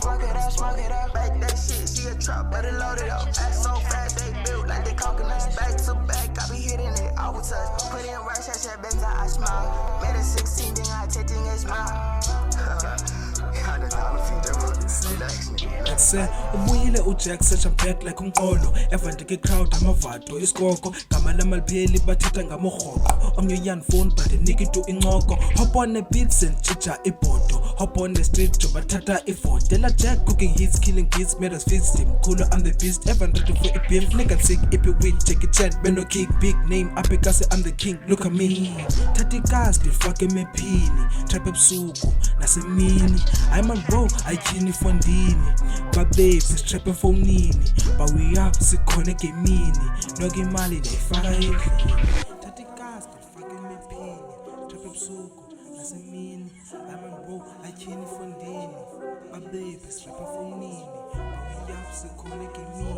smoke it up. Back that shit, she a trap, better load it up. Ass so fat, they built like they coconuts. Back to back, I be hitting it all with touch. Put in work, shit, Benz, I smile. Made a 16, then I take thing a smile. Ubuyile uJack such a back like umqolo evandike crowd amavado isikoko gama lamalpheli bathetha ngamorhoqo omnye yan phone but nikitu incoko hop on the beats and chicha ibhodo hop on the street jo bathatha ifoto la Jack cooking hits killing beats made us fit steam cooler I'm the beast evan ready for a beam nigga sick if you win take a chance beno kick big name apekase I'm the king look at me thathi cast fucking me phini trap ebusuku nasemini I'm on roll ayini fondini babe trap efonini but we up sikhona egamini noke imali ndayifaka endlini thathi cast fucking me phini trap ebusuku nasemini I'm on roll ayini fondini babe trap efonini but we up sikhona egamini